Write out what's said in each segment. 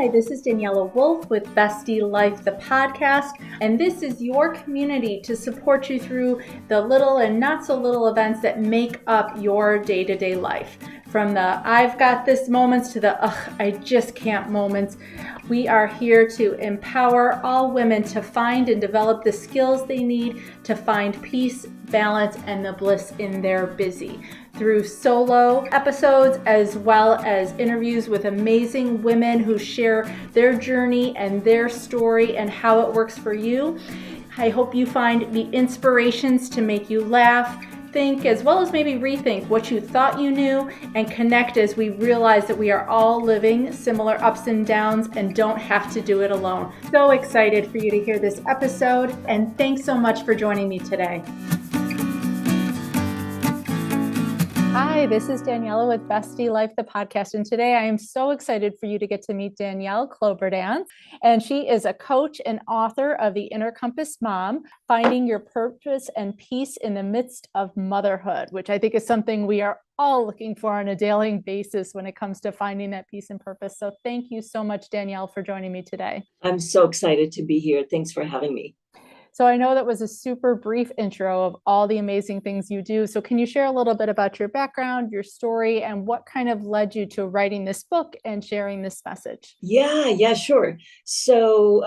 Hi, this is Danielle Wolf with Bestie Life, the podcast, and this is your community to support you through the little and not so little events that make up your day-to-day life. From the I've got this moments to the I just can't moments. We are here to empower all women to find and develop the skills they need to find peace, balance, and the bliss in their busy. Through solo episodes as well as interviews with amazing women who share their journey and their story and how it works for you. I hope you find the inspirations to make you laugh, think, as well as maybe rethink what you thought you knew, and connect as we realize that we are all living similar ups and downs and don't have to do it alone. So excited for you to hear this episode, and thanks so much for joining me today. Hi, this is Danielle with Bestie Life, the podcast, and today I am so excited for you to get to meet Danielle Kloberdanz, and she is a coach and author of The Inner Compass Mom, Finding Your Purpose and Peace in the Midst of Motherhood, which I think is something we are all looking for on a daily basis when it comes to finding that peace and purpose. So thank you so much, Danielle, for joining me today. I'm so excited to be here. Thanks for having me. So I know that was a super brief intro of all the amazing things you do. So can you share a little bit about your background, your story, and what kind of led you to writing this book and sharing this message? Yeah, sure. So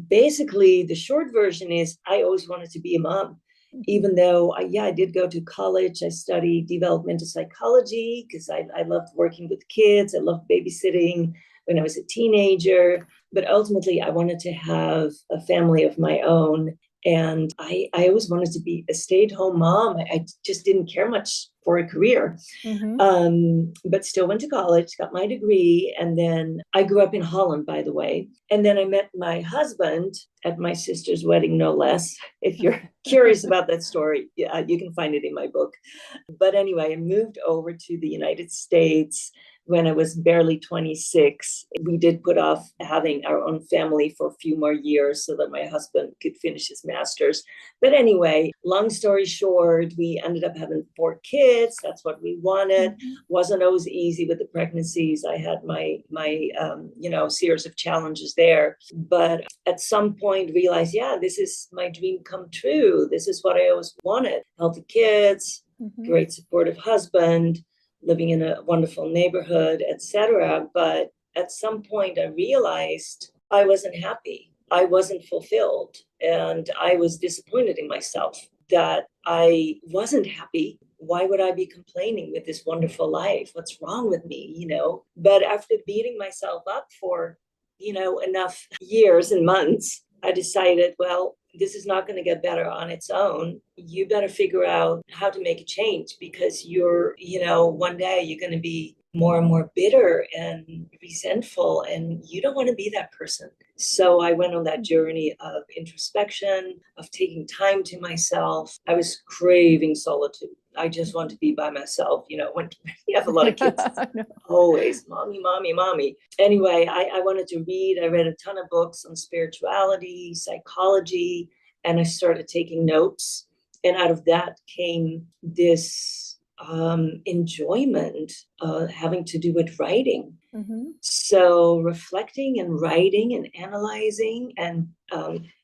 basically, the short version is I always wanted to be a mom. Even though I did go to college, I studied developmental psychology because I loved working with kids. I loved babysitting when I was a teenager. But ultimately, I wanted to have a family of my own. And I always wanted to be a stay-at-home mom. I just didn't care much for a career, but still went to college, got my degree. And then I grew up in Holland, by the way. And then I met my husband at my sister's wedding, no less. If you're curious about that story, yeah, you can find it in my book. But anyway, I moved over to the United States when I was barely 26. We did put off having our own family for a few more years so that my husband could finish his master's. But anyway, long story short, we ended up having 4 kids. That's what we wanted. Wasn't always easy with the pregnancies. I had my series of challenges there. But at some point realized, this is my dream come true. This is what I always wanted. Healthy kids, great supportive husband, living in a wonderful neighborhood, etc. But at some point I realized I wasn't happy. I wasn't fulfilled. And I was disappointed in myself that I wasn't happy. Why would I be complaining with this wonderful life? What's wrong with me? But after beating myself up for, enough years and months, I decided, well, this is not going to get better on its own. You better figure out how to make a change because one day you're going to be more and more bitter and resentful, and you don't want to be that person. So I went on that journey of introspection, of taking time to myself. I was craving solitude. I just want to be by myself. When you have a lot of kids, always mommy, mommy, mommy. Anyway, I wanted to read. I read a ton of books on spirituality, psychology, and I started taking notes. And out of that came this enjoyment having to do with writing. So reflecting and writing and analyzing and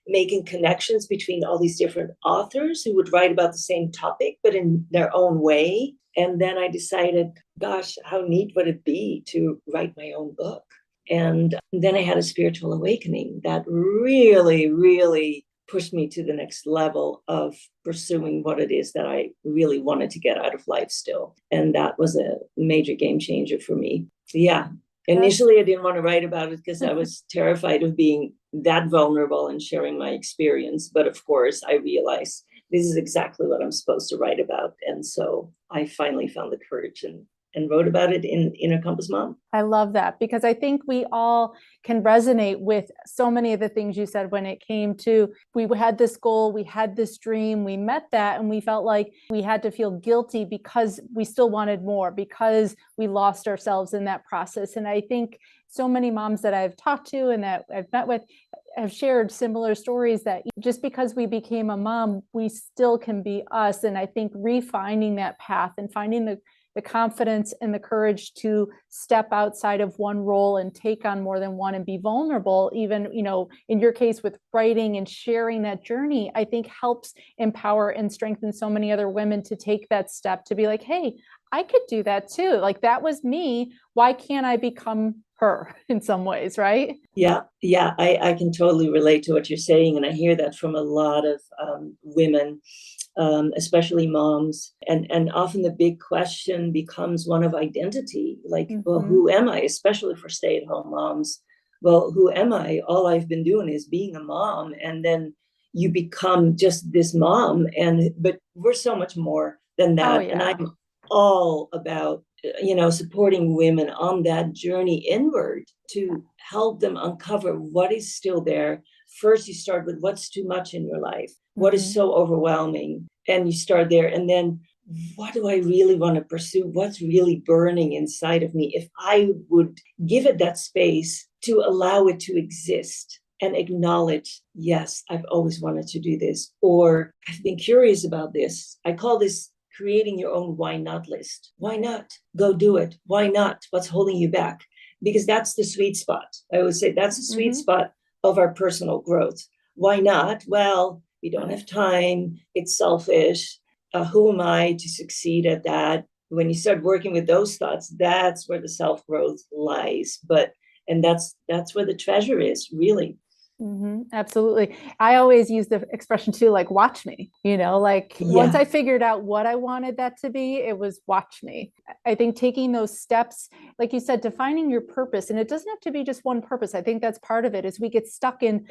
making connections between all these different authors who would write about the same topic, but in their own way. And then I decided, gosh, how neat would it be to write my own book? And then I had a spiritual awakening that really, really pushed me to the next level of pursuing what it is that I really wanted to get out of life still. And that was a major game changer for me. Yeah. Initially, I didn't want to write about it because I was terrified of being that vulnerable and sharing my experience. But of course, I realized this is exactly what I'm supposed to write about. And so I finally found the courage and wrote about it in Inner Compass Mom. I love that because I think we all can resonate with so many of the things you said when it came to, we had this goal, we had this dream, we met that, and we felt like we had to feel guilty because we still wanted more, because we lost ourselves in that process. And I think so many moms that I've talked to and that I've met with have shared similar stories that just because we became a mom, we still can be us. And I think refining that path and finding the the confidence and the courage to step outside of one role and take on more than one and be vulnerable, even, in your case with writing and sharing that journey, I think helps empower and strengthen so many other women to take that step to be like, hey, I could do that too. Like, that was me. Why can't I become her in some ways, right? Yeah, I can totally relate to what you're saying. And I hear that from a lot of women, especially moms. And often the big question becomes one of identity. Like, well, who am I? Especially for stay-at-home moms. Well, who am I? All I've been doing is being a mom. And then you become just this mom. But we're so much more than that. Oh, yeah. And I'm all about supporting women on that journey inward to help them uncover what is still there. First, you start with what's too much in your life, what is so overwhelming, and you start there. And then, what do I really want to pursue? What's really burning inside of me? If I would give it that space to allow it to exist and acknowledge, yes, I've always wanted to do this, or I've been curious about this. I call this creating your own why not list. Why not? Go do it. Why not? What's holding you back? Because that's the sweet spot. I would say that's the sweet spot of our personal growth. Why not? Well, we don't have time. It's selfish. Who am I to succeed at that? When you start working with those thoughts, that's where the self-growth lies. And that's where the treasure is, really. Absolutely. I always use the expression too, like, watch me, once I figured out what I wanted that to be, it was watch me. I think taking those steps, like you said, defining your purpose, and it doesn't have to be just one purpose. I think that's part of it, is we get stuck in,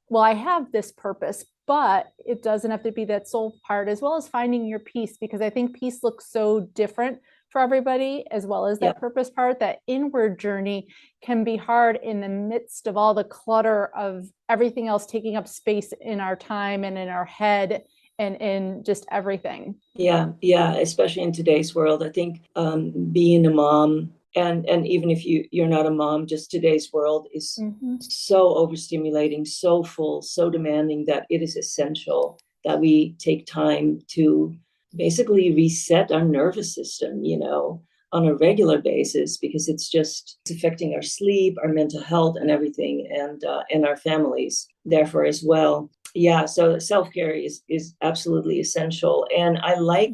well, I have this purpose, but it doesn't have to be that sole part, as well as finding your peace, because I think peace looks so different for everybody, as well as that purpose part. That inward journey can be hard in the midst of all the clutter of everything else taking up space in our time and in our head and in just everything. Yeah, especially in today's world. I think being a mom, and even if you're not a mom, just today's world is so overstimulating, so full, so demanding, that it is essential that we take time to basically reset our nervous system, on a regular basis, because it's affecting our sleep, our mental health, and everything, and our families therefore as well. Yeah, so self-care is absolutely essential. And I like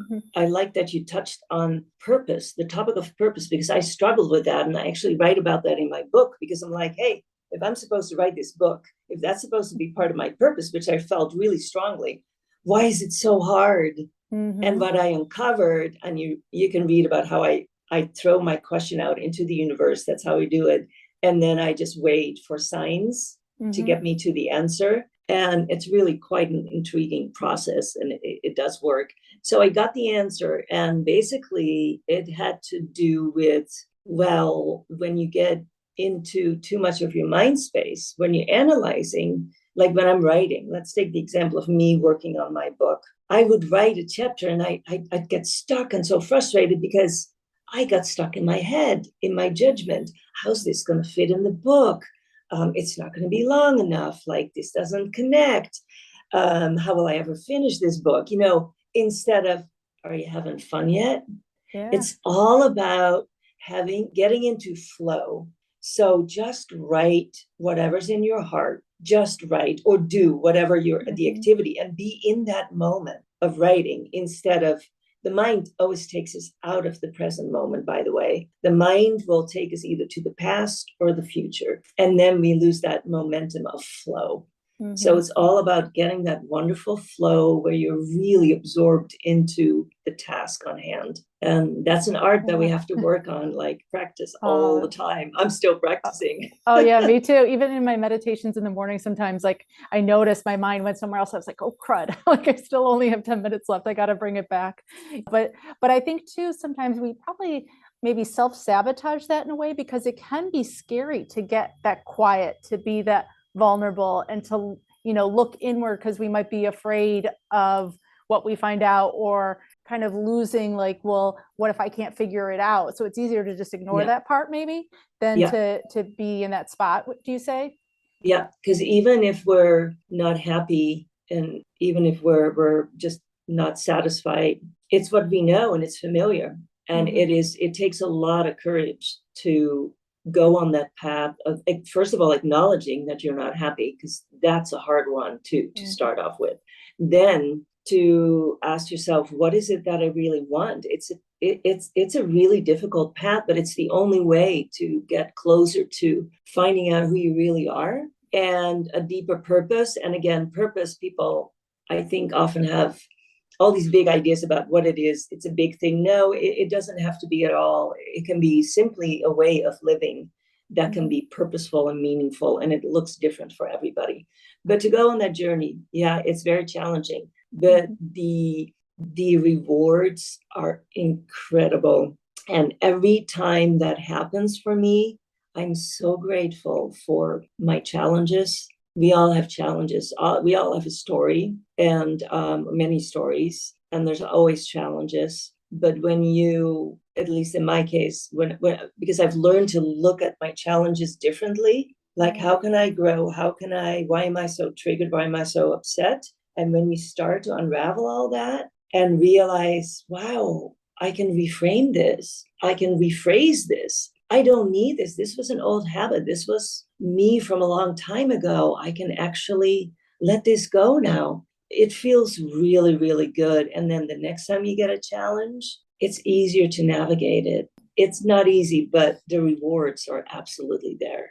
that you touched on purpose, the topic of purpose, because I struggled with that, and I actually write about that in my book, because I'm like, hey, if I'm supposed to write this book, if that's supposed to be part of my purpose, which I felt really strongly, why is it so hard? And what I uncovered, and you can read about how I throw my question out into the universe. That's how I do it. And then I just wait for signs to get me to the answer. And it's really quite an intriguing process, and it does work. So I got the answer, and basically it had to do with, well, when you get into too much of your mind space, when you're analyzing, like when I'm writing, let's take the example of me working on my book. I would write a chapter and I'd get stuck and so frustrated, because I got stuck in my head, in my judgment. How's this going to fit in the book? It's not going to be long enough. Like, this doesn't connect. How will I ever finish this book? Instead of, are you having fun yet? Yeah. It's all about getting into flow. So just write whatever's in your heart. Just write, or do whatever the activity, and be in that moment of writing, instead of, the mind always takes us out of the present moment, by the way. The mind will take us either to the past or the future, and then we lose that momentum of flow. So it's all about getting that wonderful flow where you're really absorbed into the task on hand. And that's an art that we have to work on, like practice all the time. I'm still practicing. Oh yeah, me too. Even in my meditations in the morning, sometimes like I noticed my mind went somewhere else. I was like, oh crud, like I still only have 10 minutes left. I got to bring it back. But I think too, sometimes we probably maybe self-sabotage that in a way, because it can be scary to get that quiet, to be that vulnerable, and to look inward, because we might be afraid of what we find out, or kind of losing, like, well, what if I can't figure it out? So it's easier to just ignore that part maybe than to be in that spot. What do you say? Yeah, because even if we're not happy, and even if we're just not satisfied, it's what we know and it's familiar. And it takes a lot of courage to go on that path of, first of all, acknowledging that you're not happy, because that's a hard one to start off with. Then to ask yourself, what is it that I really want? It's a really difficult path, but it's the only way to get closer to finding out who you really are and a deeper purpose. And again, purpose, people, I think, often have all these big ideas about what it is. It's a big thing. No, it doesn't have to be at all. It can be simply a way of living that can be purposeful and meaningful, and it looks different for everybody. But to go on that journey, yeah, it's very challenging. But the rewards are incredible. And every time that happens for me, I'm so grateful for my challenges. We all have challenges. We all have a story, and many stories, and there's always challenges. But when you, at least in my case, when because I've learned to look at my challenges differently, like how can I grow? Why am I so triggered? Why am I so upset? And when you start to unravel all that and realize, wow, I can reframe this. I can rephrase this. I don't need this. This was an old habit. This was me from a long time ago. I can actually let this go now. It feels really, really good. And then the next time you get a challenge, it's easier to navigate it. It's not easy, but the rewards are absolutely there.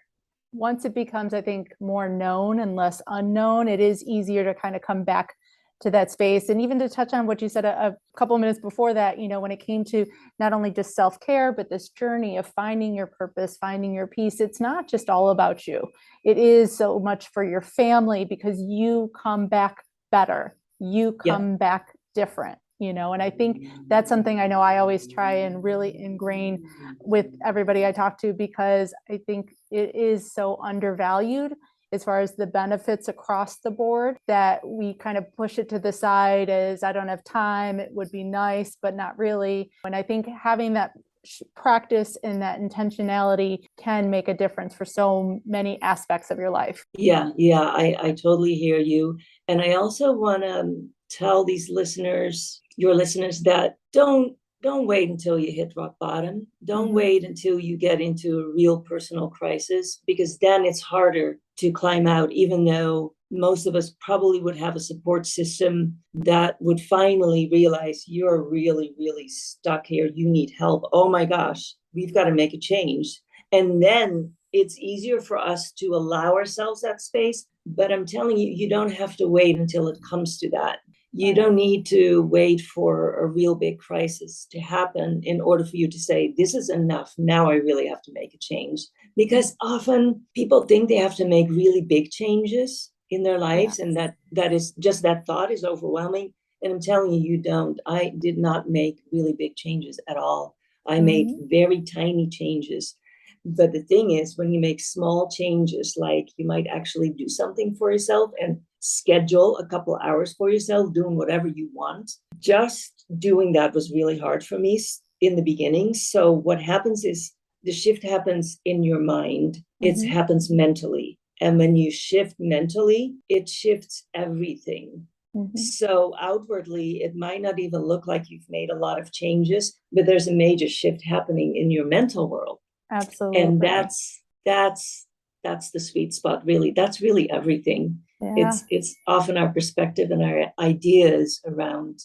Once it becomes, I think, more known and less unknown, it is easier to kind of come back to that space. And even to touch on what you said a couple of minutes before that, when it came to not only just self-care, but this journey of finding your purpose, finding your peace, it's not just all about you. It is so much for your family, because you come back better. You come back different, and I think that's something I know I always try and really ingrain with everybody I talk to, because I think it is so undervalued as far as the benefits across the board, that we kind of push it to the side as, I don't have time, it would be nice, but not really. And I think having that practice and that intentionality can make a difference for so many aspects of your life. Yeah, I totally hear you. And I also want to tell these listeners, your listeners, that don't wait until you hit rock bottom. Don't wait until you get into a real personal crisis, because then it's harder to climb out, even though most of us probably would have a support system that would finally realize you're really, really stuck here. You need help. Oh my gosh, we've got to make a change. And then it's easier for us to allow ourselves that space. But I'm telling you, you don't have to wait until it comes to that. You don't need to wait for a real big crisis to happen in order for you to say, this is enough. Now I really have to make a change. Because often people think they have to make really big changes in their lives. And that is just, that thought is overwhelming. And I'm telling you, you don't. I did not make really big changes at all. I made very tiny changes. But the thing is, when you make small changes, like you might actually do something for yourself and schedule a couple hours for yourself, doing whatever you want. Just doing that was really hard for me in the beginning. So what happens is the shift happens in your mind. It happens mentally. And when you shift mentally, it shifts everything. So outwardly, it might not even look like you've made a lot of changes, but there's a major shift happening in your mental world. Absolutely. And that's the sweet spot, really. That's really everything. It's often our perspective and our ideas around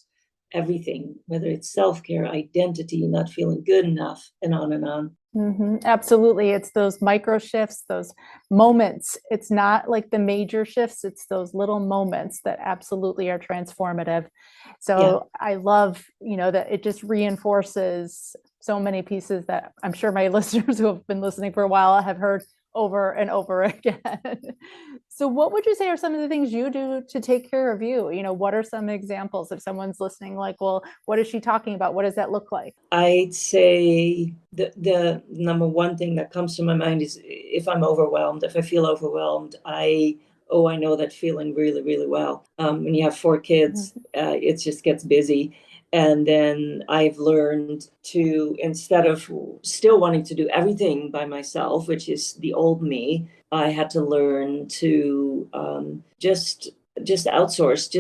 everything, whether it's self-care, identity, not feeling good enough, and on and on. Absolutely. It's those micro shifts, those moments. It's not like the major shifts. It's those little moments that absolutely are transformative. So I love, that it just reinforces so many pieces that I'm sure my listeners who have been listening for a while have heard over and over again. So what would you say are some of the things you do to take care of you? What are some examples if someone's listening, like, well, what is she talking about? What does that look like? I'd say the number one thing that comes to my mind is if I'm overwhelmed, if I feel overwhelmed, I know that feeling really, really well. When you have 4 kids, it just gets busy. And then I've learned to, instead of still wanting to do everything by myself, which is the old me, I had to learn to just outsource,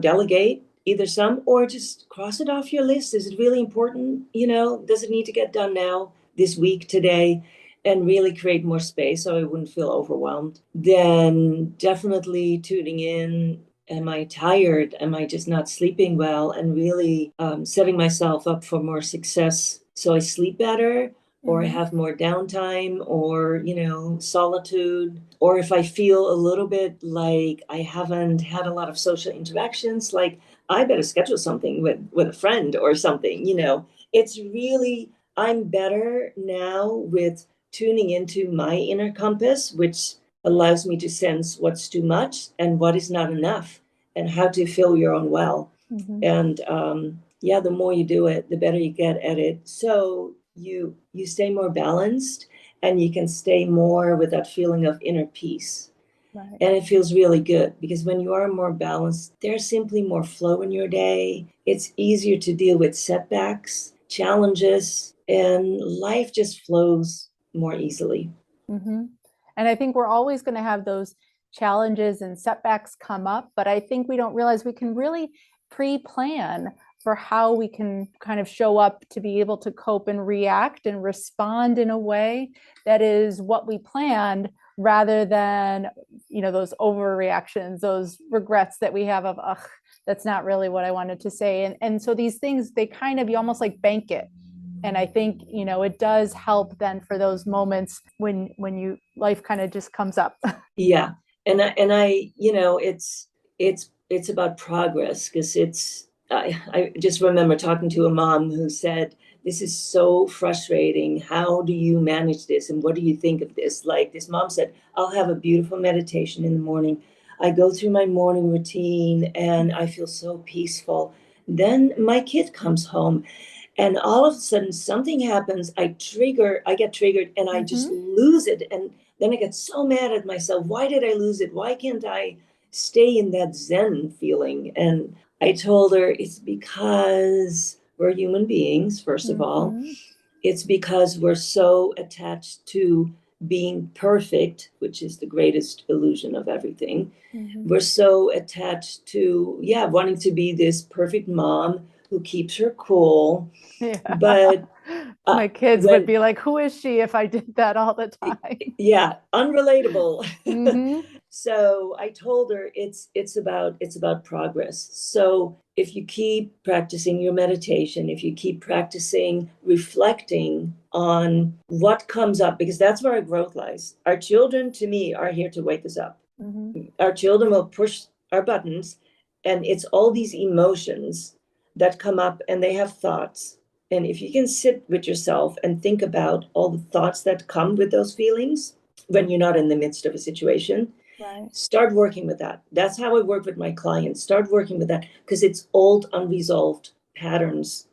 delegate either some, or just cross it off your list. Is it really important? Does it need to get done now, this week, today? And really create more space so I wouldn't feel overwhelmed. Then definitely tuning in. Am I tired? Am I just not sleeping well? And really setting myself up for more success so I sleep better, or I have more downtime, or, solitude. Or if I feel a little bit like I haven't had a lot of social interactions, like I better schedule something with a friend or something. It's really, I'm better now with tuning into my inner compass, which allows me to sense what's too much and what is not enough, and how to fill your own well. And the more you do it, the better you get at it. So you stay more balanced, and you can stay more with that feeling of inner peace. Right. And it feels really good, because when you are more balanced, there's simply more flow in your day. It's easier to deal with setbacks, challenges, and life just flows more easily. And I think we're always going to have those challenges and setbacks come up, but I think we don't realize we can really pre-plan for how we can kind of show up to be able to cope and react and respond in a way that is what we planned, rather than, those overreactions, those regrets that we have of, that's not really what I wanted to say. And so these things, they kind of, you almost like bank it. And I think, it does help then for those moments when life kind of just comes up. Yeah. And I, it's about progress, because I just remember talking to a mom who said, this is so frustrating. How do you manage this? And what do you think of this? Like, this mom said, I'll have a beautiful meditation in the morning. I go through my morning routine and I feel so peaceful. Then my kid comes home, and all of a sudden something happens. I get triggered, and I just lose it. And then I get so mad at myself. Why did I lose it? Why can't I stay in that Zen feeling? And I told her, it's because we're human beings, first of all. It's because we're so attached to being perfect, which is the greatest illusion of everything. We're so attached to, wanting to be this perfect mom who keeps her cool. Yeah. But my kids would be like, who is she if I did that all the time? Yeah, unrelatable. So I told her it's about progress. So if you keep practicing your meditation, if you keep practicing reflecting on what comes up, because that's where our growth lies. Our children, to me, are here to wake us up. Our children will push our buttons, and it's all these emotions that come up, and they have thoughts. And if you can sit with yourself and think about all the thoughts that come with those feelings when you're not in the midst of a situation, start working with that. That's how I work with my clients. Start working with that, because it's old, unresolved patterns.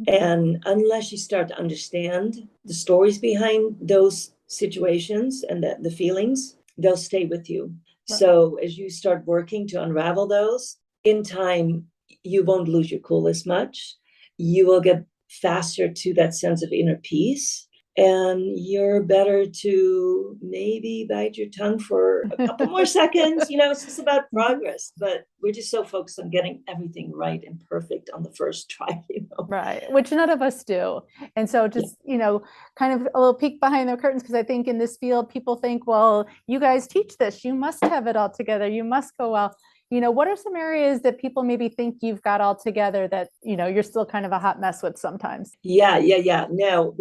And unless you start to understand the stories behind those situations and the feelings, they'll stay with you. So as you start working to unravel those, in time, you won't lose your cool as much. You will get faster to that sense of inner peace, and you're better to maybe bite your tongue for a couple more seconds. It's just about progress, but we're just so focused on getting everything right and perfect on the first try, Right, which none of us do. And so just, kind of a little peek behind the curtains, because I think in this field, people think, well, you guys teach this, you must have it all together, you must go well. What are some areas that people maybe think you've got all together that, you're still kind of a hot mess with sometimes? Yeah. No,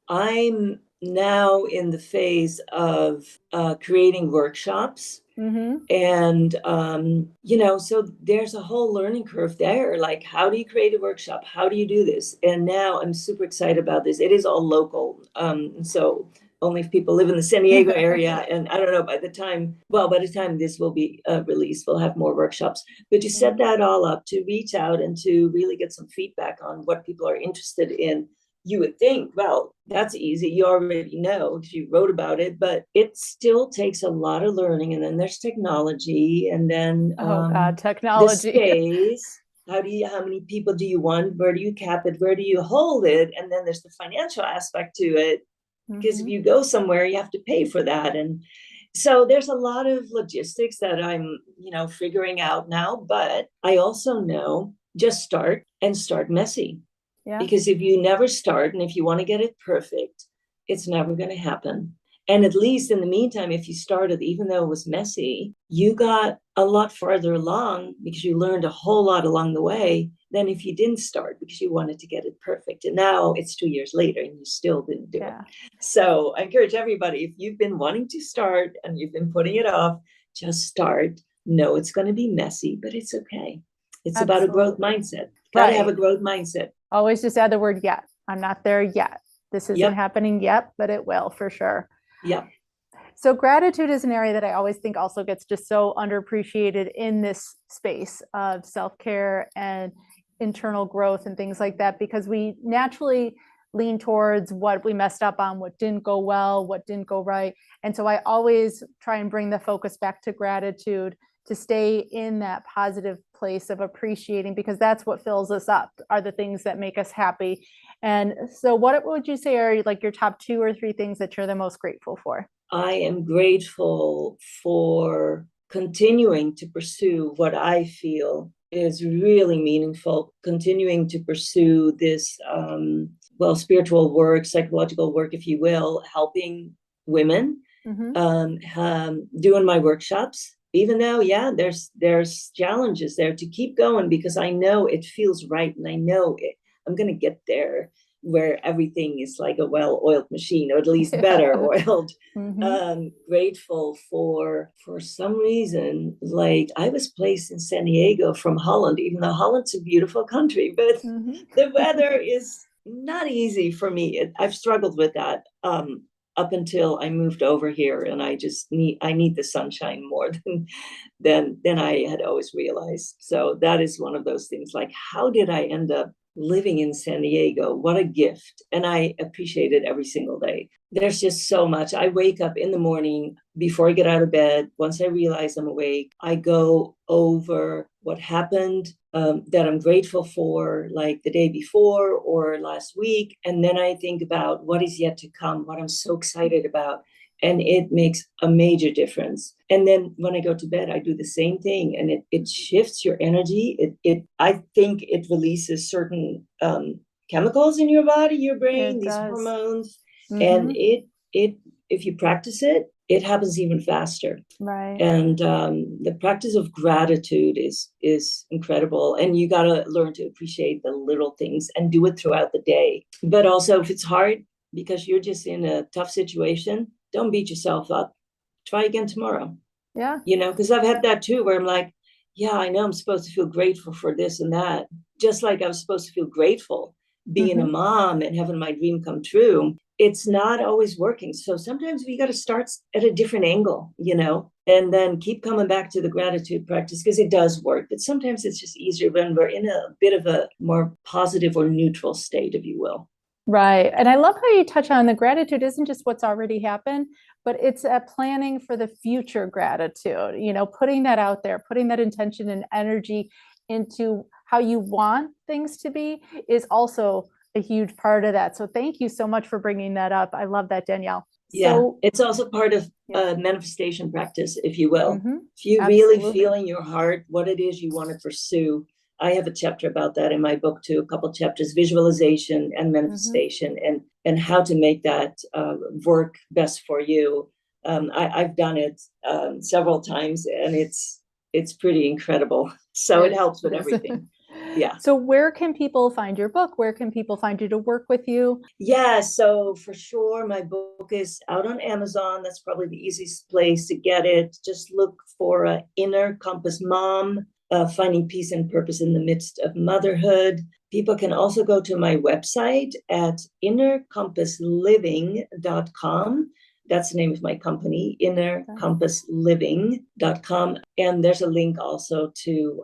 I'm now in the phase of creating workshops. And, so there's a whole learning curve there. Like, how do you create a workshop? How do you do this? And now I'm super excited about this. It is all local. So only if people live in the San Diego area. And I don't know, by the time this will be released, we'll have more workshops. But to set that all up, to reach out and to really get some feedback on what people are interested in, you would think, well, that's easy. You already know because you wrote about it, but it still takes a lot of learning. And then there's technology, and then technology. The space. How many people do you want? Where do you cap it? Where do you hold it? And then there's the financial aspect to it, because if you go somewhere, you have to pay for that. And So there's a lot of logistics that I'm, figuring out now, but I also know just start and start messy. Yeah. Because if you never start and if you want to get it perfect, it's never going to happen. And at least in the meantime, if you started, even though it was messy, you got a lot farther along because you learned a whole lot along the way than if you didn't start because you wanted to get it perfect. And now it's 2 years later and you still didn't do it. So I encourage everybody, if you've been wanting to start and you've been putting it off, just start. No, it's going to be messy, but it's okay. It's about a growth mindset. Got to have a growth mindset. Always just add the word yet. I'm not there yet. This isn't happening yet, but it will for sure. Yeah. So gratitude is an area that I always think also gets just so underappreciated in this space of self-care and internal growth and things like that, because we naturally lean towards what we messed up on, what didn't go well, what didn't go right. And so I always try and bring the focus back to gratitude to stay in that positive place of appreciating, because that's what fills us up, are the things that make us happy. And so what would you say are like your top 2 or 3 things that you're the most grateful for? I am grateful for continuing to pursue what I feel is really meaningful, continuing to pursue this, spiritual work, psychological work, if you will, helping women, doing my workshops, even though, there's challenges there, to keep going because I know it feels right and I know I'm going to get there where everything is like a well-oiled machine, or at least better oiled. Grateful for some reason, like I was placed in San Diego from Holland, even though Holland's a beautiful country, but the weather is not easy for me. I've struggled with that up until I moved over here, and I need the sunshine more than I had always realized. So that is one of those things, like, how did I end up living in San Diego? What a gift. And I appreciate it every single day. There's just so much. I wake up in the morning before I get out of bed. Once I realize I'm awake, I go over what happened that I'm grateful for, like the day before or last week. And then I think about what is yet to come, what I'm so excited about. And it makes a major difference. And then when I go to bed, I do the same thing, and it shifts your energy. I think it releases certain chemicals in your body, your brain, these hormones, and it if you practice it, it happens even faster. Right. And the practice of gratitude is incredible, and you got to learn to appreciate the little things and do it throughout the day. But also, if it's hard because you're just in a tough situation, don't beat yourself up. Try again tomorrow. Yeah. Because I've had that too, where I'm like, yeah, I know I'm supposed to feel grateful for this and that. Just like I was supposed to feel grateful being a mom and having my dream come true. It's not always working. So sometimes we got to start at a different angle, and then keep coming back to the gratitude practice, because it does work. But sometimes it's just easier when we're in a bit of a more positive or neutral state, if you will. Right. And I love how you touch on the gratitude isn't just what's already happened, but it's a planning for the future gratitude, putting that out there, putting that intention and energy into how you want things to be is also a huge part of that. So thank you so much for bringing that up. I love that, Danielle. Yeah, so, it's also part of manifestation practice, if you will. If you absolutely. really feel in your heart what it is you want to pursue. I have a chapter about that in my book too, a couple chapters, visualization and manifestation, and how to make that work best for you. I've done it several times, and it's pretty incredible. So it helps with everything. Yeah. So where can people find your book? Where can people find you to work with you? Yeah, so for sure, my book is out on Amazon. That's probably the easiest place to get it. Just look for Inner Compass Mom, Finding Peace and Purpose in the Midst of Motherhood. People can also go to my website at innercompassliving.com. That's the name of my company, innercompassliving.com. And there's a link also to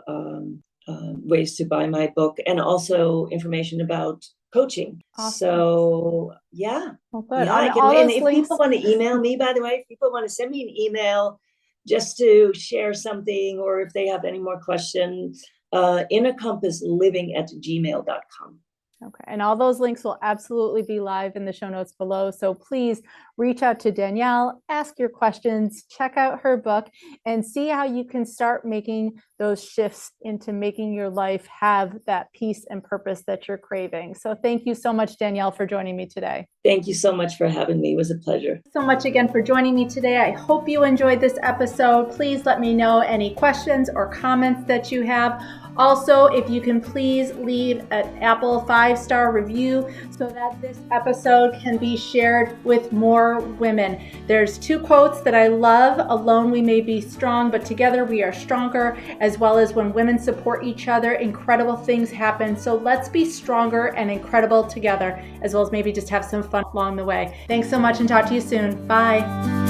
ways to buy my book, and also information about coaching. Awesome. So yeah. Well, good. Yeah, and if people want to email me, by the way, if people want to send me an email just to share something, or if they have any more questions, innercompassliving@gmail.com. Okay. And all those links will absolutely be live in the show notes below. So please reach out to Danielle, ask your questions, check out her book, and see how you can start making those shifts into making your life have that peace and purpose that you're craving. So thank you so much, Danielle, for joining me today. Thank you so much for having me. It was a pleasure. So much again for joining me today. I hope you enjoyed this episode. Please let me know any questions or comments that you have. Also, if you can please leave an Apple 5-star review so that this episode can be shared with more women. There's 2 quotes that I love. Alone we may be strong, but together we are stronger, as well as when women support each other, incredible things happen. So let's be stronger and incredible together, as well as maybe just have some fun along the way. Thanks so much and talk to you soon. Bye.